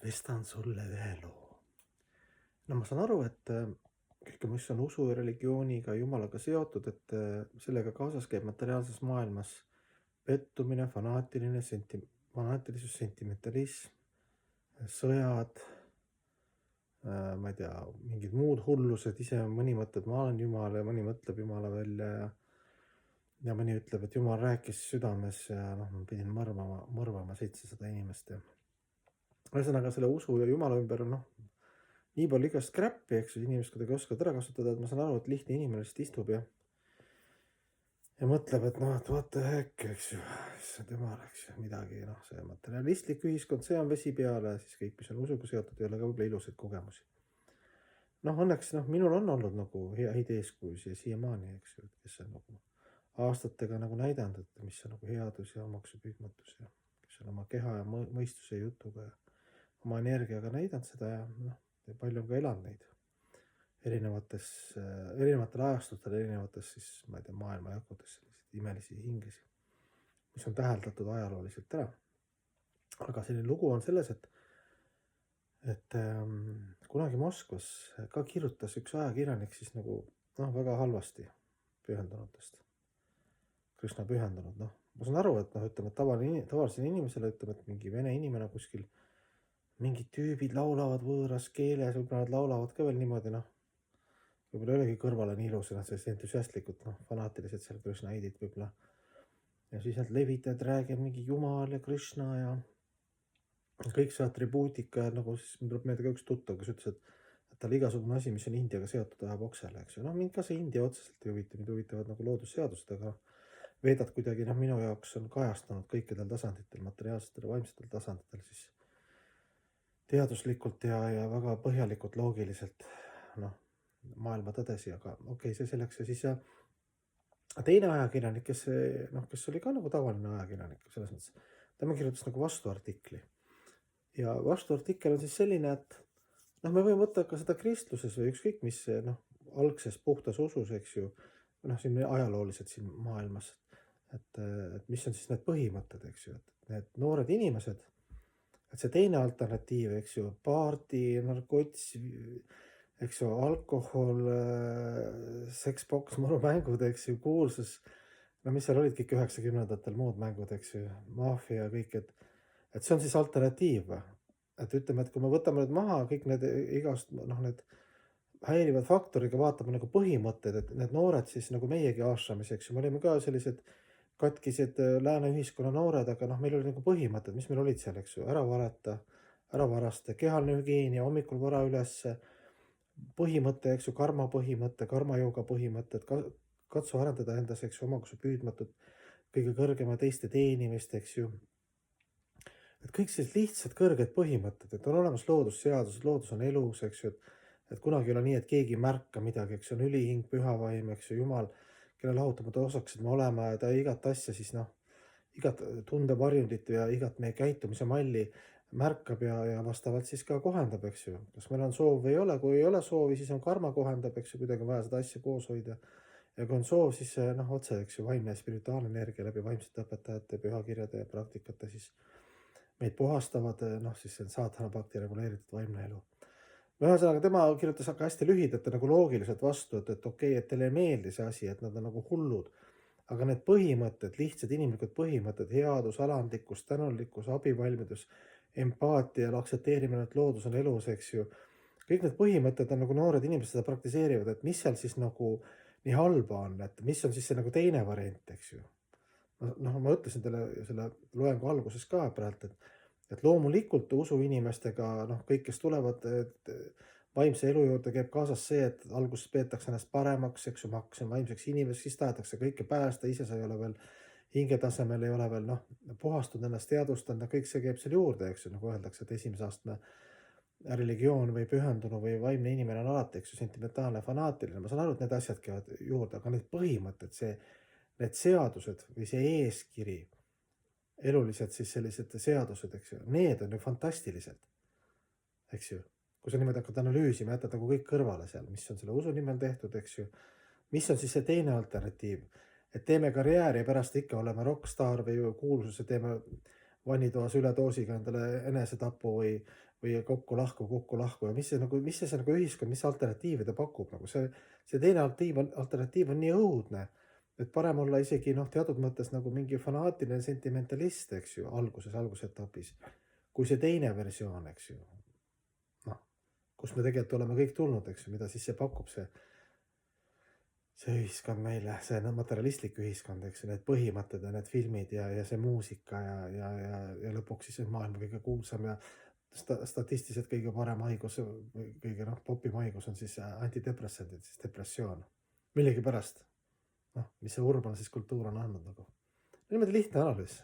Vestan sulle ühe loo. No ma saan aru, et kõik, mis on usu ja religiooniga, jumalaga seotud, et sellega kaasas käib materiaalses maailmas pettumine, fanaatilisus, sentimentalism, sõjad, ma ei tea, mingid muud hullused, ise mõni mõtleb, ma olen Jumal ja mõni mõtleb Jumala välja ja mõni ütleb, et Jumal rääkis südames ja noh, ma pidin mõrvama 700 inimest ja ühesõnaga selle usu ja Jumala ümber on nii palju igast crap'i, eks ju, inimesed kuidagi oskavad ära kasutada, et ma saan aru, et lihtne inimene lihtsalt istub ja mõtleb, et noh, et what the heck, eks ju, issand jumal, eks ju, midagi, noh, see materialistlik ühiskond, see on vesi peale, siis kõik, mis on usuga seotud, ei ole ka võib-olla ilusaid kogemusi. Noh, õnneks minul on olnud nagu häid eeskujusid siiamaani, eks ju, kes on nagu aastatega nagu näidanud, et mis on nagu headus ja omaksupüüdmatus ja kes on oma keha ja mõistuse ja jutuga ja oma energiaga näidanud seda ja noh, ja palju on ka elanud neid erinevatel ajastutel, erinevates siis, ma ei tea, maailmajagudes selliseid imelisi hingesi, mis on täheldatud ajalooliselt ära. Aga selline lugu on selles, et kunagi Moskvas ka kirjutas üks ajakirjanik siis nagu väga halvasti pühendunutest, Krishna pühendunud. Ma saan aru, et ütleme, et tavalisele inimesele, ütleme, et mingi vene inimene kuskil, mingid tüübid laulavad võõras keeles, võib-olla nad laulavad ka veel niimoodi, võib-olla ei olegi kõrvale nii ilus, nad sellised entusiastlikud, fanaatilised seal Krishna idid võib-olla. Ja siis nad levitajad räägivad mingi Jumal ja Krishna ja kõik see atribuutika, nagu siis mul tuleb meelde ka üks tuttav, kes ütles, et tal igasugune asi, mis on Indiaga seotud, ajab oksele, eks ju. Mind ka see India otseselt ei huvita, mind huvitavad nagu loodusseadused, aga veedad kuidagi minu jaoks on kajastanud kõikidel tasanditel, materiaalsetel ja vaimsetel tasanditel siis teaduslikult ja väga põhjalikult, loogiliselt maailma tõdesi, aga okei, see selleks. Ja siis teine ajakirjanik, kes oli ka nagu tavaline ajakirjanik selles mõttes, tema kirjutas nagu vastuartikli. Ja vastuartikkel on siis selline, et me võime võtta ka seda kristluses või ükskõik mis algses puhtas usus, eks ju, siin ajalooliselt siin maailmas, et mis on siis need põhimõtted, eks ju, et need noored inimesed, et see teine alternatiiv, eks ju, paarti, narkots, eks ju, alkohol, seksboks, mängud, eks ju, kuulsus, mis seal olid kõik 90-ndatel muud mängud, eks ju, maffia ja kõik, et see on siis alternatiiv. Et ütleme, et kui me võtame nüüd maha kõik need igast, need häirivad faktoriga, vaatame nagu põhimõtted, et need noored siis nagu meiegi aasramis, eks ju, me olime ka sellised katkised lääne ühiskonna noored, aga meil oli nagu põhimõtted, mis meil olid seal, eks ju, ära valeta, ära varasta, kehaline hügieenia, hommikul vara ülesse, põhimõte, eks ju, karma põhimõte, karmajooga põhimõtted, katsu arendada endas, eks ju, omaksupüüdmatut, kõige kõrgema teiste teenimist, eks ju. Et kõik sellised lihtsad kõrged põhimõtted, et on olemas loodusseadused, loodus on elus, eks ju, et kunagi ei ole nii, et keegi ei märka midagi, eks ju, on ülihing, pühavaim, eks ju, Jumal, kelle lahutamatu osakesed me oleme ja ta igat asja siis igat tundevarjundit ja igat meie käitumise malli märkab ja vastavalt siis ka kohendab, eks ju. Kas meil on soov või ei ole, kui ei ole soovi, siis on karma kohendab, eks ju, kuidagi on vaja seda asja koos hoida. Ja kui on soov, siis otse, eks ju, vaimne ja spirituaalne energia läbi vaimsete õpetajate, pühakirjade ja praktikate siis meid puhastavad, siis see on saatana pakti reguleeritud vaimne elu. Ühesõnaga, tema kirjutas aga hästi lühidalt ja nagu loogiliselt vastu, et okei, et teile ei meeldi see asi, et nad on nagu hullud. Aga need põhimõtted, lihtsad inimlikud põhimõtted, headus, alandlikkus, tänulikkus, abivalmidus, empaatia, aktsepteerimine, et loodus on elus, eks ju. Kõik need põhimõtted on nagu noored inimesed seda praktiseerivad, et mis seal siis nagu nii halba on, et mis on siis see nagu teine variant, eks ju. Ma ütlesin teile selle loengu alguses ka praegu, et loomulikult usuinimestega, kõik, kes tulevad vaimse elu juurde, käib kaasas see, et alguses peetakse ennast paremaks, eks ju, ma hakkasin vaimseks inimeseks, siis tahetakse kõike päästa, ise sa ei ole veel hingetasemel, ei ole veel puhastunud, ennast teadvustanud ja kõik see käib seal juurde, eks ju, nagu öeldakse, et esimese astme religioon või pühendunu või vaimne inimene on alati, eks ju, sentimentaalne, fanaatiline. Ma saan aru, et need asjad käivad juurde, aga need põhimõtted, need seadused või see eeskiri, elulised siis sellised seadused, eks ju, need on ju fantastilised, eks ju. Kui sa niimoodi hakkad analüüsima, jätad nagu kõik kõrvale seal, mis on selle usu nimel tehtud, eks ju. Mis on siis see teine alternatiiv, et teeme karjääri ja pärast ikka oleme rokkstaar või kuulsuse, teeme vannitoas üledoosiga endale enesetapu või kokku lahku ja mis see nagu ühiskond, mis alternatiive ta pakub nagu see teine alternatiiv on nii õudne, et parem olla isegi noh, teatud mõttes nagu mingi fanaatiline sentimentalist, eks ju, algusetapis, kui see teine versioon, eks ju. Noh, kus me tegelikult oleme kõik tulnud, eks ju, mida siis see pakub, see ühiskond meile, see materialistlik ühiskond, eks ju, need põhimõtted ja need filmid ja see muusika ja lõpuks siis maailma kõige kuulsam ja statistiliselt kõige parem haigus või kõige noh, popim haigus on siis antidepressandid, siis depressioon. Millegipärast, noh, mis see urban siis kultuur on andnud nagu. niimoodi lihtne analüüs.